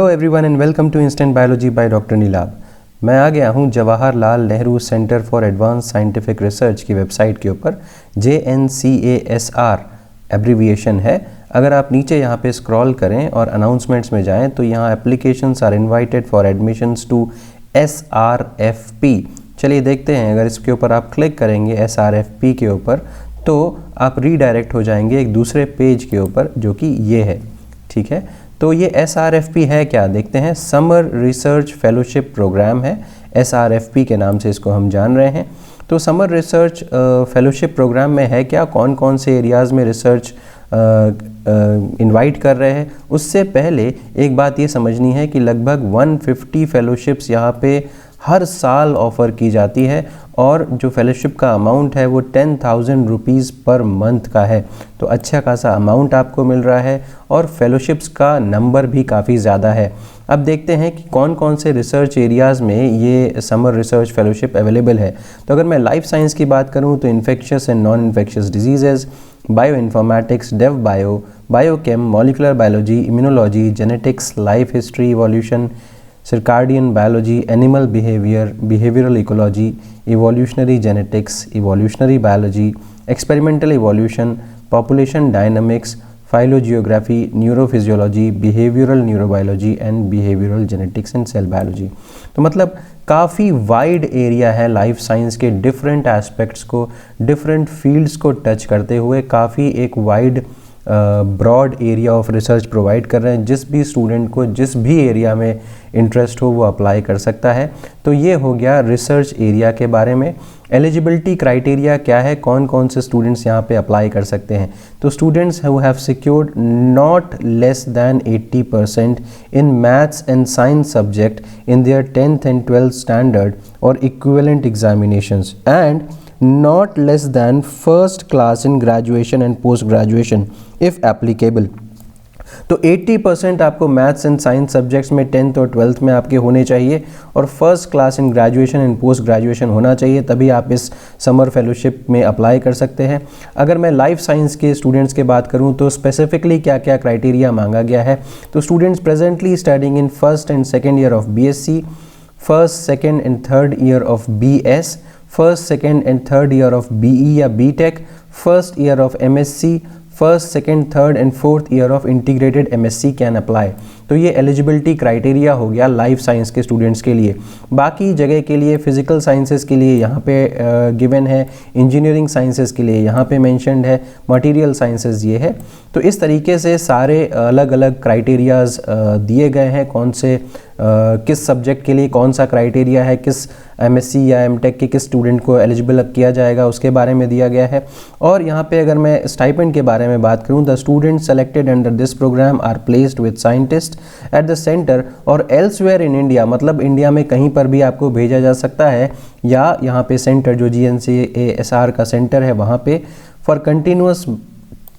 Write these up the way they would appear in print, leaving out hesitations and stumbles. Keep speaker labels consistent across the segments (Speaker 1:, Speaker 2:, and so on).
Speaker 1: Hello everyone and welcome to instant biology by doctor Neelabh. मैं आ गया हूँ Jawaharlal Nehru centre for advance scientific research की वेबसाइट के ऊपर। JNCASR एब्रीविएशन है। अगर आप नीचे यहाँ पे स्क्रॉल करें और अनाउंसमेंट्स में जाएं तो यहाँ applications are invited for admissions to SRFP। चलिए देखते हैं, अगर इसके ऊपर आप क्लिक करेंगे SRFP के ऊपर तो आप रीडायरेक्ट हो जाएंगे एक दूसरे पेज के ऊपर जो कि ये है। ठीक है, तो ये SRFP है क्या, देखते हैं। समर रिसर्च फेलोशिप प्रोग्राम है, SRFP के नाम से इसको हम जान रहे हैं। तो समर रिसर्च फेलोशिप प्रोग्राम में है क्या, कौन कौन से एरियाज़ में रिसर्च इनवाइट कर रहे हैं। उससे पहले एक बात ये समझनी है कि लगभग 150 फेलोशिप्स यहाँ पे हर साल ऑफ़र की जाती है और जो फेलोशिप का अमाउंट है वो 10,000 रुपीज़ पर मंथ का है। तो अच्छा खासा अमाउंट आपको मिल रहा है और फेलोशिप्स का नंबर भी काफ़ी ज़्यादा है। अब देखते हैं कि कौन कौन से रिसर्च एरियाज़ में ये समर रिसर्च फेलोशिप अवेलेबल है। तो अगर मैं लाइफ साइंस की बात करूँ तो infectious and non infectious diseases, bioinformatics, dev bio, biochem, molecular biology, immunology, genetics, life history, evolution, circadian biology, animal behavior, behavioral ecology, evolutionary genetics, evolutionary biology, experimental evolution, population dynamics, phylogeography, neurophysiology, behavioral neurobiology and behavioral genetics and cell biology। तो मतलब काफ़ी wide area है life science के different aspects को, different fields को touch करते हुए काफ़ी एक wide broad area of research provide कर रहे हैं। जिस भी स्टूडेंट को जिस भी एरिया में इंटरेस्ट हो वो अप्लाई कर सकता है। तो ये हो गया रिसर्च एरिया के बारे में। एलिजिबिलिटी क्राइटेरिया क्या है, कौन कौन से स्टूडेंट्स यहाँ पे अप्लाई कर सकते हैं। तो students who have secured not less than 80% in maths and science subject in their 10th and 12th standard और equivalent examinations and not less than first class in graduation and post graduation if applicable। तो 80% आपको maths and science subjects में 10th और 12th में आपके होने चाहिए और first class in graduation and post graduation होना चाहिए, तभी आप इस समर फेलोशिप में अप्लाई कर सकते हैं। अगर मैं लाइफ साइंस के स्टूडेंट्स की बात करूं तो स्पेसिफिकली क्या क्या क्राइटेरिया मांगा गया है। तो students presently studying in first and second year of BSc, first second and third year of BS, first second and third year of BE या BTech, first year of MSc, first second third and fourth year of integrated MSc can apply. तो ये eligibility criteria हो गया life science के students के लिए। बाकी जगह के लिए फिजिकल साइंसेस के लिए यहाँ पे गिवन है, इंजीनियरिंग साइंसेस के लिए यहाँ पे मेंशन्ड है, मटेरियल साइंसेस ये है। तो इस तरीके से सारे अलग अलग क्राइटेरियाज दिए गए हैं, कौन से किस सब्जेक्ट के लिए कौन सा क्राइटेरिया है, किस MSc या MTech के किस स्टूडेंट को एलिजिबल किया जाएगा उसके बारे में दिया गया है। और यहाँ पे अगर मैं स्टाइपेंड के बारे में बात करूँ, the student selected under this programme are placed with scientist at the centre और एल्सवेयर इन इंडिया, मतलब इंडिया में कहीं पर भी आपको भेजा जा सकता है या यहाँ पे सेंटर जो JNCASR का सेंटर है वहाँ पे for continuous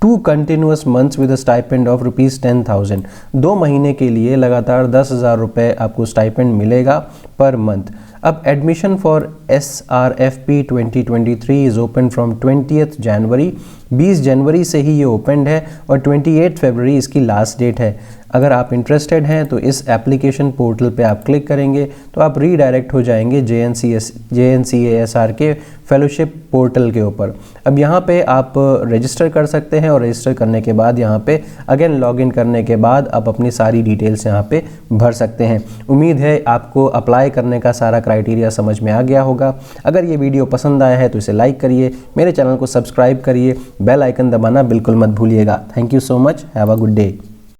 Speaker 1: 2 continuous months with a stipend of ₹10,000। 2 महीने के लिए लगातार 10,000 रुपये आपको स्टाइपेंड मिलेगा पर मंथ। अब admission for SRFP 2023 is open from 20th जनवरी, 20 जनवरी से ही ये ओपन है और 28 फरवरी इसकी लास्ट डेट है। अगर आप इंटरेस्टेड हैं तो इस एप्लीकेशन पोर्टल पे आप क्लिक करेंगे तो आप रीडायरेक्ट हो जाएंगे JNCASR के फेलोशिप पोर्टल के ऊपर। अब यहाँ पे आप रजिस्टर कर सकते हैं और रजिस्टर करने के बाद यहाँ पे अगेन लॉगिन करने के बाद आप अपनी सारी डिटेल्स यहाँ पे भर सकते हैं। उम्मीद है आपको अप्लाई करने का सारा क्राइटेरिया समझ में आ गया होगा। अगर ये वीडियो पसंद आया है तो इसे लाइक करिए, मेरे चैनल को सब्सक्राइब करिए, बेल आइकन दबाना बिल्कुल मत भूलिएगा। Thank you so much, have a good day.